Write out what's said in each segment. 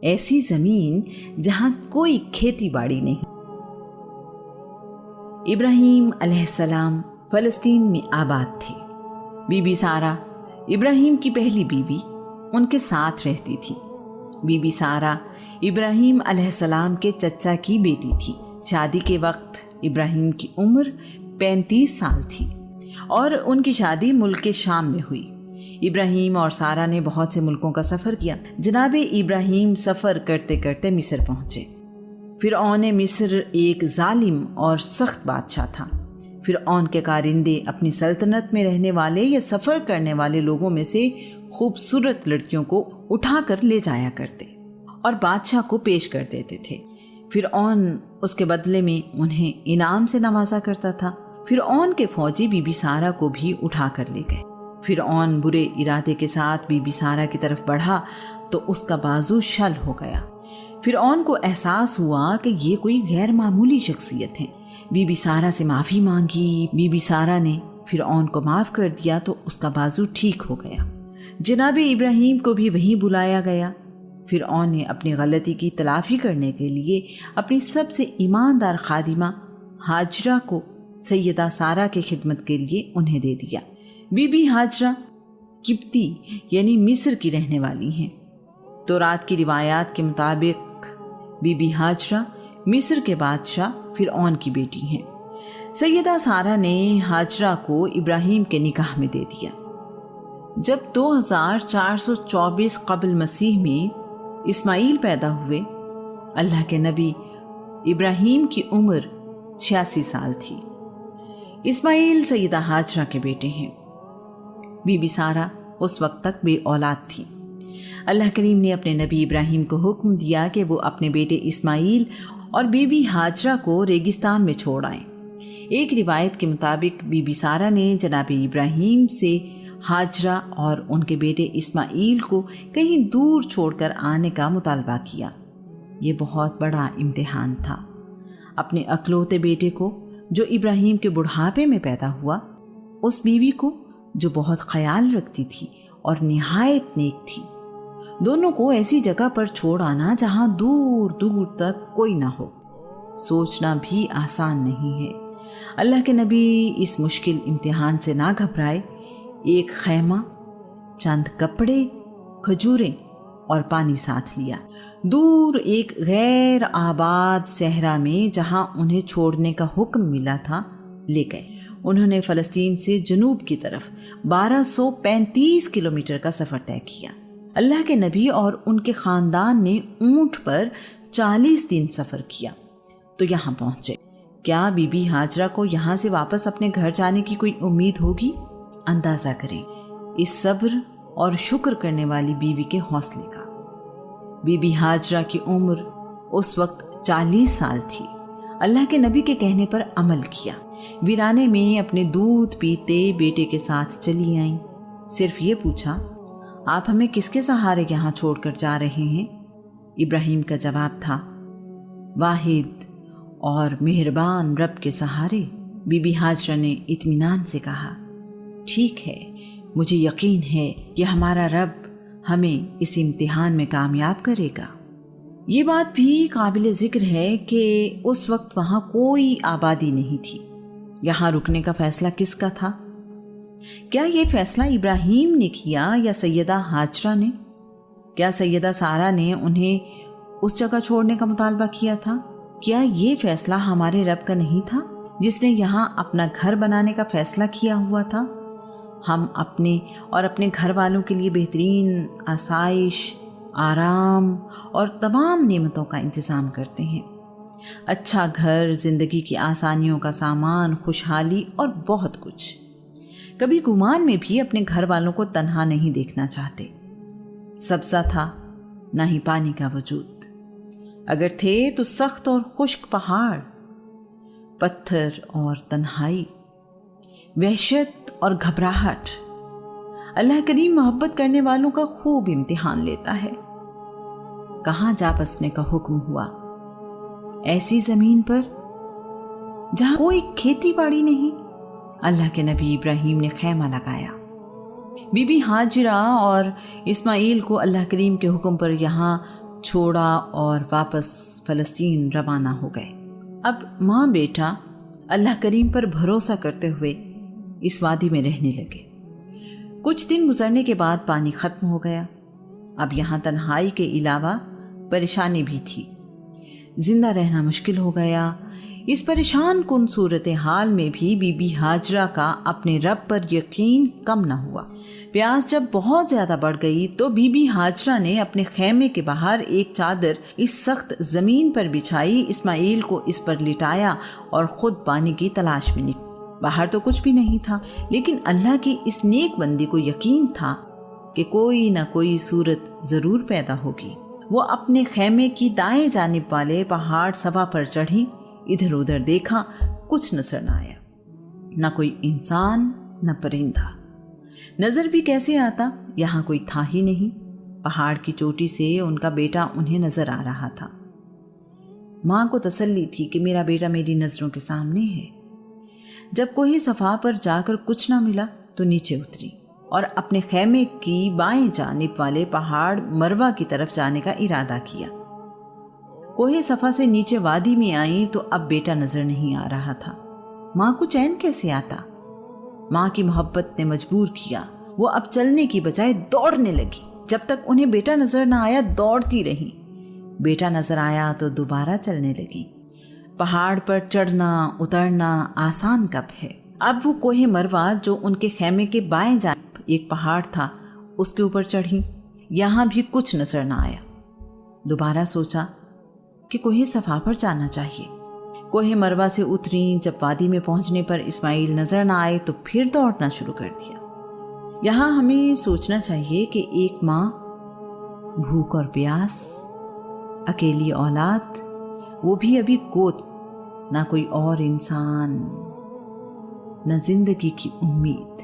ایسی زمین جہاں کوئی کھیتی باڑی نہیں۔ ابراہیم علیہ السلام فلسطین میں آباد تھے۔ بی بی سارہ ابراہیم کی پہلی بیوی ان کے ساتھ رہتی تھی۔ بی بی سارہ ابراہیم علیہ السلام کے چچا کی بیٹی تھی۔ شادی کے وقت ابراہیم کی عمر 35 سال تھی اور ان کی شادی ملک شام میں ہوئی۔ ابراہیم اور سارہ نے بہت سے ملکوں کا سفر کیا۔ جناب ابراہیم سفر کرتے کرتے مصر پہنچے۔ فرعون مصر ایک ظالم اور سخت بادشاہ تھا۔ فرعون کے کارندے اپنی سلطنت میں رہنے والے یا سفر کرنے والے لوگوں میں سے خوبصورت لڑکیوں کو اٹھا کر لے جایا کرتے اور بادشاہ کو پیش کر دیتے تھے۔ فرعون اس کے بدلے میں انہیں انعام سے نوازا کرتا تھا۔ فرعون کے فوجی بی بی سارہ کو بھی اٹھا کر لے گئے۔ فرعون برے ارادے کے ساتھ بی بی سارہ کی طرف بڑھا تو اس کا بازو شل ہو گیا۔ فرعون کو احساس ہوا کہ یہ کوئی غیر معمولی شخصیت ہے۔ بی بی سارہ سے معافی مانگی۔ بی بی سارہ نے فرعون کو معاف کر دیا تو اس کا بازو ٹھیک ہو گیا۔ جناب ابراہیم کو بھی وہیں بلایا گیا۔ فرعون نے اپنی غلطی کی تلافی کرنے کے لیے اپنی سب سے ایماندار خادمہ ہاجرہ کو سیدہ سارہ کی خدمت کے لیے انہیں دے دیا۔ بی بی ہاجرہ قبطی یعنی مصر کی رہنے والی ہیں۔ تورات کی روایات کے مطابق بی بی ہاجرہ مصر کے بادشاہ فرعون کی بیٹی ہیں۔ سیدہ سارہ نے ہاجرہ کو ابراہیم کے نکاح میں دے دیا۔ جب 2424 قبل مسیح میں اسماعیل پیدا ہوئے، اللہ کے نبی ابراہیم کی عمر 86 سال تھی۔ اسماعیل سیدہ ہاجرہ کے بیٹے ہیں۔ بی بی سارہ اس وقت تک بے اولاد تھی۔ اللہ کریم نے اپنے نبی ابراہیم کو حکم دیا کہ وہ اپنے بیٹے اسماعیل اور بی بی ہاجرہ کو ریگستان میں چھوڑ آئیں۔ ایک روایت کے مطابق بی بی سارہ نے جناب ابراہیم سے ہاجرہ اور ان کے بیٹے اسماعیل کو کہیں دور چھوڑ کر آنے کا مطالبہ کیا۔ یہ بہت بڑا امتحان تھا۔ اپنے اکلوتے بیٹے کو جو ابراہیم کے بڑھاپے میں پیدا ہوا، اس بیوی کو جو بہت خیال رکھتی تھی اور نہایت نیک تھی، دونوں کو ایسی جگہ پر چھوڑ آنا جہاں دور دور تک کوئی نہ ہو، سوچنا بھی آسان نہیں ہے۔ اللہ کے نبی اس مشکل امتحان سے نہ گھبرائے۔ ایک خیمہ، چند کپڑے، کھجوریں اور پانی ساتھ لیا۔ دور ایک غیر آباد صحرا میں جہاں انہیں چھوڑنے کا حکم ملا تھا لے گئے۔ انہوں نے فلسطین سے جنوب کی طرف 1235 کلومیٹر کا سفر طے کیا۔ اللہ کے نبی اور ان کے خاندان نے اونٹ پر 40 دن سفر کیا تو یہاں پہنچے۔ کیا بی بی ہاجرہ کو یہاں سے واپس اپنے گھر جانے کی کوئی امید ہوگی؟ اندازہ کریں اس صبر اور شکر کرنے والی بیوی کے حوصلے کا۔ بی بی ہاجرہ کی عمر اس وقت 40 سال تھی۔ اللہ کے نبی کے کہنے پر عمل کیا۔ ویرانے میں اپنے دودھ پیتے بیٹے کے ساتھ چلی آئیں۔ صرف یہ پوچھا، آپ ہمیں کس کے سہارے یہاں چھوڑ کر جا رہے ہیں؟ ابراہیم کا جواب تھا، واحد اور مہربان رب کے سہارے۔ بی بی ہاجرہ نے اطمینان سے کہا، ٹھیک ہے، مجھے یقین ہے کہ ہمارا رب ہمیں اس امتحان میں کامیاب کرے گا۔ یہ بات بھی قابل ذکر ہے کہ اس وقت وہاں کوئی آبادی نہیں تھی۔ یہاں رکنے کا فیصلہ کس کا تھا؟ کیا یہ فیصلہ ابراہیم نے کیا یا سیدہ ہاجرہ نے؟ کیا سیدہ سارہ نے انہیں اس جگہ چھوڑنے کا مطالبہ کیا تھا؟ کیا یہ فیصلہ ہمارے رب کا نہیں تھا جس نے یہاں اپنا گھر بنانے کا فیصلہ کیا ہوا تھا؟ ہم اپنے اور اپنے گھر والوں کے لیے بہترین آسائش، آرام اور تمام نعمتوں کا انتظام کرتے ہیں۔ اچھا گھر، زندگی کی آسانیوں کا سامان، خوشحالی اور بہت کچھ۔ کبھی گمان میں بھی اپنے گھر والوں کو تنہا نہیں دیکھنا چاہتے۔ سبزہ تھا، نہ ہی پانی کا وجود، اگر تھے تو سخت اور خشک پہاڑ، پتھر اور تنہائی، وحشت اور گھبراہٹ۔ اللہ کریم محبت کرنے والوں کا خوب امتحان لیتا ہے۔ کہاں جا بسنے کا حکم ہوا؟ ایسی زمین پر جہاں کوئی کھیتی باڑی نہیں۔ اللہ کے نبی ابراہیم نے خیمہ لگایا۔ بی بی ہاجرہ اور اسماعیل کو اللہ کریم کے حکم پر یہاں چھوڑا اور واپس فلسطین روانہ ہو گئے۔ اب ماں بیٹا اللہ کریم پر بھروسہ کرتے ہوئے اس وادی میں رہنے لگے۔ کچھ دن گزرنے کے بعد پانی ختم ہو گیا۔ اب یہاں تنہائی کے علاوہ پریشانی بھی تھی، زندہ رہنا مشکل ہو گیا۔ اس پریشان کن صورتحال میں بھی بی بی ہاجرہ کا اپنے رب پر یقین کم نہ ہوا۔ پیاس جب بہت زیادہ بڑھ گئی تو بی بی ہاجرہ نے اپنے خیمے کے باہر ایک چادر اس سخت زمین پر بچھائی، اسماعیل کو اس پر لٹایا اور خود پانی کی تلاش میں نکلی۔ باہر تو کچھ بھی نہیں تھا، لیکن اللہ کی اس نیک بندی کو یقین تھا کہ کوئی نہ کوئی صورت ضرور پیدا ہوگی۔ وہ اپنے خیمے کی دائیں جانب والے پہاڑ صفا پر چڑھی، ادھر ادھر دیکھا، کچھ نظر نہ آیا، نہ کوئی انسان نہ پرندہ۔ نظر بھی کیسے آتا، یہاں کوئی تھا ہی نہیں۔ پہاڑ کی چوٹی سے ان کا بیٹا انہیں نظر آ رہا تھا۔ ماں کو تسلی تھی کہ میرا بیٹا میری نظروں کے سامنے ہے۔ جب کوئی صفا پر جا کر کچھ نہ ملا تو نیچے اتری اور اپنے خیمے کی بائیں جانب والے پہاڑ مروہ کی طرف جانے کا ارادہ کیا۔ کوہ صفا سے نیچے وادی میں آئیں تو اب بیٹا نظر نہیں آ رہا تھا۔ ماں کو چین کیسے آتا؟ ماں کی محبت نے مجبور کیا، وہ اب چلنے کی بجائے دوڑنے لگی۔ جب تک انہیں بیٹا نظر نہ آیا دوڑتی رہی۔ بیٹا نظر آیا تو دوبارہ چلنے لگی۔ پہاڑ پر چڑھنا اترنا آسان کب ہے؟ اب وہ کوہ مروہ جو ان کے خیمے کے بائیں جانب ایک پہاڑ تھا اس کے اوپر چڑھی، یہاں بھی کچھ نظر نہ آیا۔ دوبارہ سوچا کہ کوہ صفا پر جانا چاہیے۔ کوہ مروہ سے اتریں، جب وادی میں پہنچنے پر اسماعیل نظر نہ آئے تو پھر دوڑنا شروع کر دیا۔ یہاں ہمیں سوچنا چاہیے کہ ایک ماں، بھوک اور پیاس، اکیلی اولاد، وہ بھی ابھی گود، نہ کوئی اور انسان، نہ زندگی کی امید۔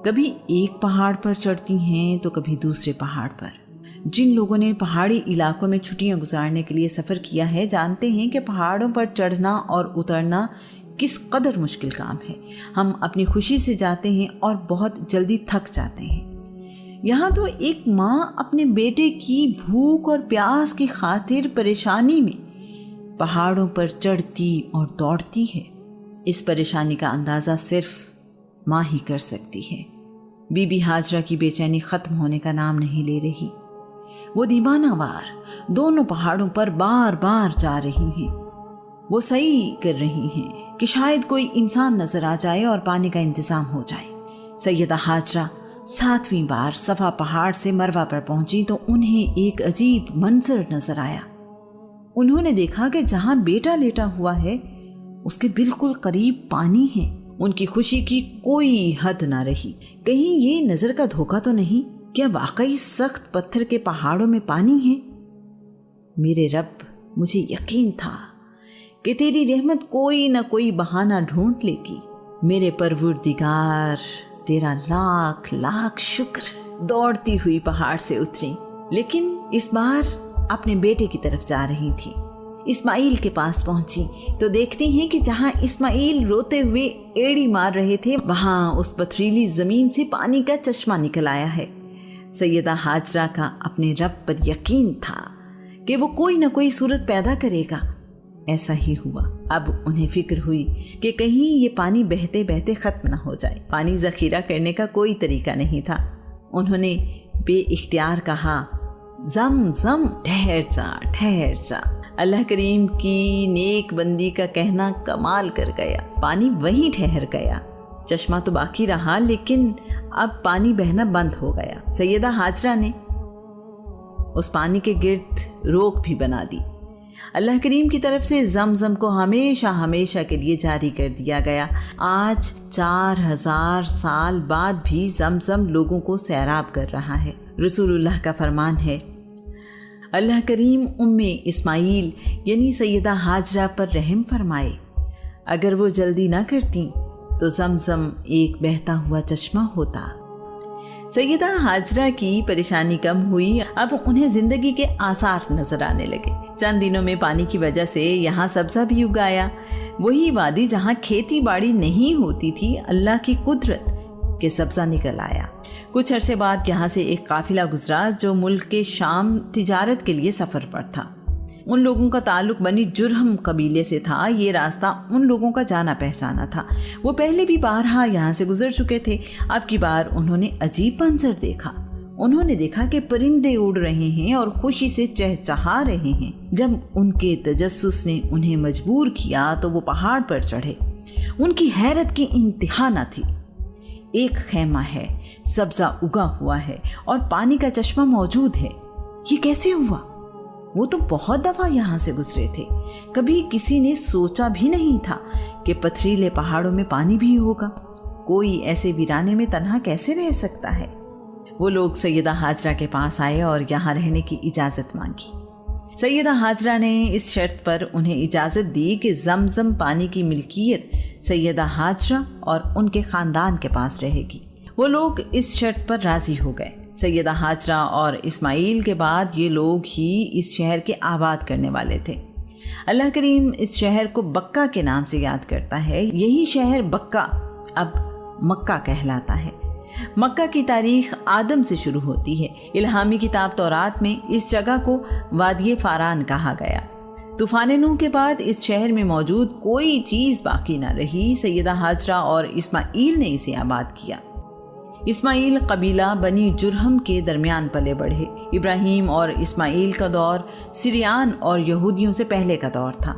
کبھی ایک پہاڑ پر چڑھتی ہیں تو کبھی دوسرے پہاڑ پر۔ جن لوگوں نے پہاڑی علاقوں میں چھٹیاں گزارنے کے لیے سفر کیا ہے جانتے ہیں کہ پہاڑوں پر چڑھنا اور اترنا کس قدر مشکل کام ہے۔ ہم اپنی خوشی سے جاتے ہیں اور بہت جلدی تھک جاتے ہیں۔ یہاں تو ایک ماں اپنے بیٹے کی بھوک اور پیاس کی خاطر پریشانی میں پہاڑوں پر چڑھتی اور دوڑتی ہے۔ اس پریشانی کا اندازہ صرف ماں ہی کر سکتی ہے۔ بی بی ہاجرہ کی بے چینی ختم ہونے کا نام نہیں لے رہی۔ وہ دیوانہ وار دونوں پہاڑوں پر بار بار جا رہی ہیں۔ وہ سعی کر رہی ہیں کہ شاید کوئی انسان نظر آ جائے اور پانی کا انتظام ہو جائے۔ سیدہ ہاجرہ 7ویں بار صفا پہاڑ سے مروہ پر پہنچی تو انہیں ایک عجیب منظر نظر آیا۔ انہوں نے دیکھا کہ جہاں بیٹا لیٹا ہوا ہے اس کے بالکل قریب پانی ہے۔ ان کی خوشی کی کوئی حد نہ رہی۔ کہیں یہ نظر کا دھوکہ تو نہیں؟ کیا واقعی سخت پتھر کے پہاڑوں میں پانی ہے؟ میرے رب، مجھے یقین تھا کہ تیری رحمت کوئی نہ کوئی بہانہ ڈھونڈ لے گی۔ میرے پروردگار، تیرا لاکھ لاکھ شکر۔ دوڑتی ہوئی پہاڑ سے اتری، لیکن اس بار اپنے بیٹے کی طرف جا رہی تھی۔ اسماعیل کے پاس پہنچی تو دیکھتی ہیں کہ جہاں اسماعیل روتے ہوئے ایڑی مار رہے تھے وہاں اس پتھریلی زمین سے پانی کا چشمہ نکل آیا ہے۔ سیدہ ہاجرہ کا اپنے رب پر یقین تھا کہ وہ کوئی نہ کوئی صورت پیدا کرے گا۔ ایسا ہی ہوا۔ اب انہیں فکر ہوئی کہ کہیں یہ پانی بہتے بہتے ختم نہ ہو جائے۔ پانی ذخیرہ کرنے کا کوئی طریقہ نہیں تھا۔ انہوں نے بے اختیار کہا، زم زم، ٹھہر جا ٹھہر جا۔ اللہ کریم کی نیک بندی کا کہنا کمال کر گیا۔ پانی وہیں ٹھہر گیا۔ چشمہ تو باقی رہا لیکن اب پانی بہنا بند ہو گیا۔ سیدہ ہاجرہ نے اس پانی کے گرد روک بھی بنا دی۔ اللہ کریم کی طرف سے زمزم کو ہمیشہ ہمیشہ کے لیے جاری کر دیا گیا۔ آج 4000 سال بعد بھی زمزم لوگوں کو سیراب کر رہا ہے۔ رسول اللہ کا فرمان ہے، اللہ کریم اسماعیل یعنی سیدہ ہاجرہ پر رحم فرمائے۔ اگر وہ جلدی نہ کرتی تو زمزم ایک بہتا ہوا چشمہ ہوتا۔ سیدہ ہاجرہ کی پریشانی کم ہوئی۔ اب انہیں زندگی کے آثار نظر آنے لگے۔ چند دنوں میں پانی کی وجہ سے یہاں سبزہ بھی اگایا۔ وہی وادی جہاں کھیتی باڑی نہیں ہوتی تھی، اللہ کی قدرت کہ سبزہ نکل آیا۔ کچھ عرصے بعد یہاں سے ایک قافلہ گزرا جو ملک کے شام تجارت کے لیے سفر پر تھا۔ ان لوگوں کا تعلق بنی جرہم قبیلے سے تھا۔ یہ راستہ ان لوگوں کا جانا پہچانا تھا۔ وہ پہلے بھی بارہا یہاں سے گزر چکے تھے۔ اب کی بار انہوں نے عجیب منظر دیکھا۔ انہوں نے دیکھا کہ پرندے اڑ رہے ہیں اور خوشی سے چہچہا رہے ہیں۔ جب ان کے تجسس نے انہیں مجبور کیا تو وہ پہاڑ پر چڑھے۔ ان کی حیرت کی انتہا نہ تھی۔ ایک خیمہ ہے، سبزہ اگا ہوا ہے اور پانی کا چشمہ موجود ہے۔ یہ کیسے ہوا؟ وہ تو بہت دفعہ یہاں سے گزرے تھے۔ کبھی کسی نے سوچا بھی نہیں تھا کہ پتھریلے پہاڑوں میں پانی بھی ہوگا۔ کوئی ایسے ویرانے میں تنہا کیسے رہ سکتا ہے؟ وہ لوگ سیدہ ہاجرہ کے پاس آئے اور یہاں رہنے کی اجازت مانگی۔ سیدہ ہاجرہ نے اس شرط پر انہیں اجازت دی کہ زمزم پانی کی ملکیت سیدہ ہاجرہ اور ان کے خاندان کے پاس رہے گی۔ وہ لوگ اس شرط پر راضی ہو گئے۔ سیدہ ہاجرہ اور اسماعیل کے بعد یہ لوگ ہی اس شہر کے آباد کرنے والے تھے۔ اللہ کریم اس شہر کو بکہ کے نام سے یاد کرتا ہے۔ یہی شہر بکہ اب مکہ کہلاتا ہے۔ مکہ کی تاریخ آدم سے شروع ہوتی ہے۔ الہامی کتاب تورات میں اس جگہ کو وادی فاران کہا گیا۔ طوفان نوح کے بعد اس شہر میں موجود کوئی چیز باقی نہ رہی۔ سیدہ ہاجرہ اور اسماعیل نے اسے آباد کیا۔ اسماعیل قبیلہ بنی جرہم کے درمیان پلے بڑھے۔ ابراہیم اور اسماعیل کا دور سریان اور یہودیوں سے پہلے کا دور تھا۔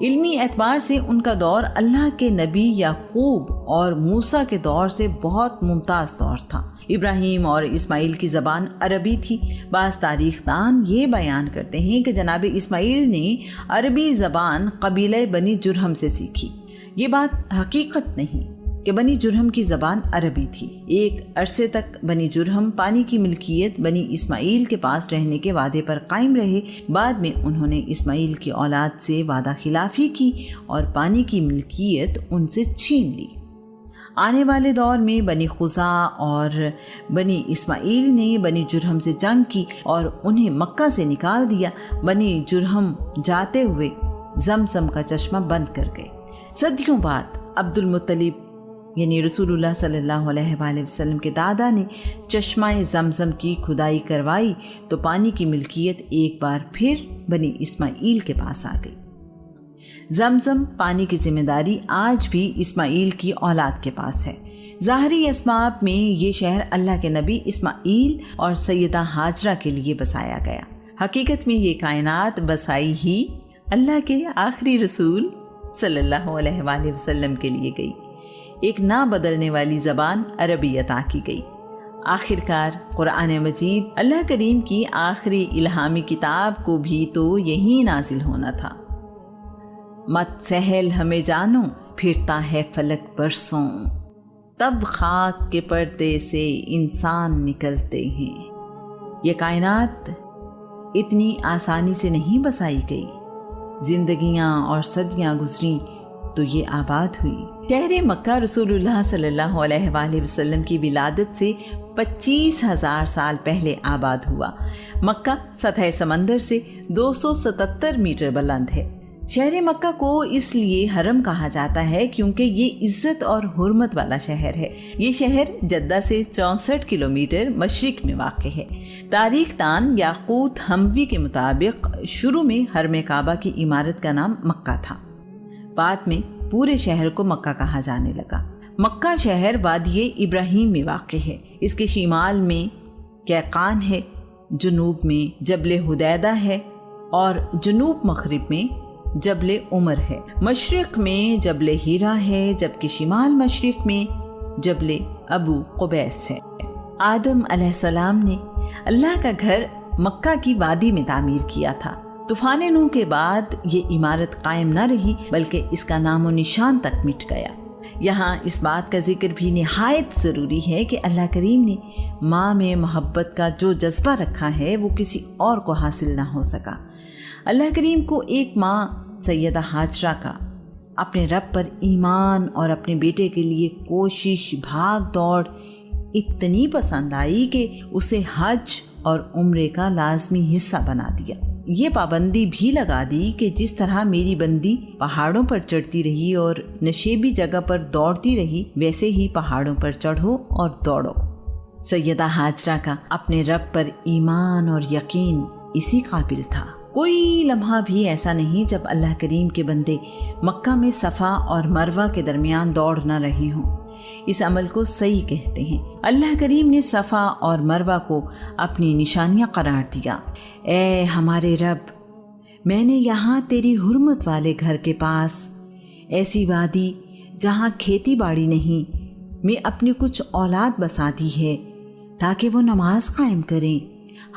علمی اعتبار سے ان کا دور اللہ کے نبی یعقوب اور موسیٰ کے دور سے بہت ممتاز دور تھا۔ ابراہیم اور اسماعیل کی زبان عربی تھی۔ بعض تاریخ دان یہ بیان کرتے ہیں کہ جناب اسماعیل نے عربی زبان قبیلہ بنی جرہم سے سیکھی۔ یہ بات حقیقت نہیں کہ بنی جرہم کی زبان عربی تھی۔ ایک عرصے تک بنی جرہم پانی کی ملکیت بنی اسماعیل کے پاس رہنے کے وعدے پر قائم رہے۔ بعد میں انہوں نے اسماعیل کی اولاد سے وعدہ خلافی کی اور پانی کی ملکیت ان سے چھین لی۔ آنے والے دور میں بنی خزاع اور بنی اسماعیل نے بنی جرہم سے جنگ کی اور انہیں مکہ سے نکال دیا۔ بنی جرہم جاتے ہوئے زمزم کا چشمہ بند کر گئے۔ صدیوں بعد عبد المطلب یعنی رسول اللہ صلی اللہ علیہ وآلہ وسلم کے دادا نے چشمہ زمزم کی کھدائی کروائی تو پانی کی ملکیت ایک بار پھر بنی اسماعیل کے پاس آ گئی۔ زمزم پانی کی ذمہ داری آج بھی اسماعیل کی اولاد کے پاس ہے۔ ظاہری اسباب میں یہ شہر اللہ کے نبی اسماعیل اور سیدہ ہاجرہ کے لیے بسایا گیا۔ حقیقت میں یہ کائنات بسائی ہی اللہ کے آخری رسول صلی اللہ علیہ وآلہ وسلم کے لیے گئی۔ ایک نہ بدلنے والی زبان عربی عطا کی گئی۔ آخر کار قرآن مجید اللہ کریم کی آخری الہامی کتاب کو بھی تو یہی نازل ہونا تھا۔ مت سہل ہمیں جانو پھرتا ہے فلک برسوں، تب خاک کے پردے سے انسان نکلتے ہیں۔ یہ کائنات اتنی آسانی سے نہیں بسائی گئی۔ زندگیاں اور صدیاں گزری تو یہ آباد ہوئی۔ شہر مکہ رسول اللہ صلی اللہ علیہ وآلہ وسلم کی ولادت سے 25,000 سال پہلے آباد ہوا۔ مکہ سطح سمندر سے 277 میٹر بلند ہے۔ شہر مکہ کو اس لیے حرم کہا جاتا ہے کیونکہ یہ عزت اور حرمت والا شہر ہے۔ یہ شہر جدہ سے 64 کلومیٹر مشرق میں واقع ہے۔ تاریخ دان یاقوت حموی کے مطابق شروع میں حرم کعبہ کی عمارت کا نام مکہ تھا۔ بعد میں پورے شہر کو مکہ کہا جانے لگا۔ مکہ شہر وادی ابراہیم میں واقع ہے۔ اس کے شمال میں کیقان ہے، جنوب میں جبل حدیدہ ہے اور جنوب مغرب میں جبل عمر ہے۔ مشرق میں جبل ہیرا ہے جبکہ شمال مشرق میں جبل ابو قبیس ہے۔ آدم علیہ السلام نے اللہ کا گھر مکہ کی وادی میں تعمیر کیا تھا۔ طوفان نوح کے بعد یہ عمارت قائم نہ رہی بلکہ اس کا نام و نشان تک مٹ گیا۔ یہاں اس بات کا ذکر بھی نہایت ضروری ہے کہ اللہ کریم نے ماں میں محبت کا جو جذبہ رکھا ہے وہ کسی اور کو حاصل نہ ہو سکا۔ اللہ کریم کو ایک ماں سیدہ ہاجرہ کا اپنے رب پر ایمان اور اپنے بیٹے کے لیے کوشش بھاگ دوڑ اتنی پسند آئی کہ اسے حج اور عمرے کا لازمی حصہ بنا دیا۔ یہ پابندی بھی لگا دی کہ جس طرح میری بندی پہاڑوں پر چڑھتی رہی اور نشیبی جگہ پر دوڑتی رہی، ویسے ہی پہاڑوں پر چڑھو اور دوڑو۔ سیدہ ہاجرہ کا اپنے رب پر ایمان اور یقین اسی قابل تھا۔ کوئی لمحہ بھی ایسا نہیں جب اللہ کریم کے بندے مکہ میں صفا اور مروہ کے درمیان دوڑ نہ رہے ہوں۔ اس عمل کو صحیح کہتے ہیں۔ اللہ کریم نے صفا اور مروہ کو اپنی نشانیاں قرار دیا۔ اے ہمارے رب، میں نے یہاں تیری حرمت والے گھر کے پاس ایسی وادی جہاں کھیتی باڑی نہیں میں اپنی کچھ اولاد بسا دی ہے تاکہ وہ نماز قائم کریں۔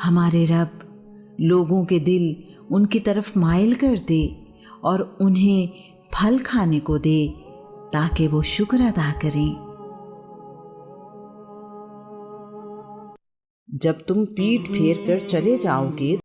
ہمارے رب، لوگوں کے دل ان کی طرف مائل کر دے اور انہیں پھل کھانے کو دے تاکہ وہ شکر ادا کریں۔ جب تم پیٹھ پھیر کر چلے جاؤ گے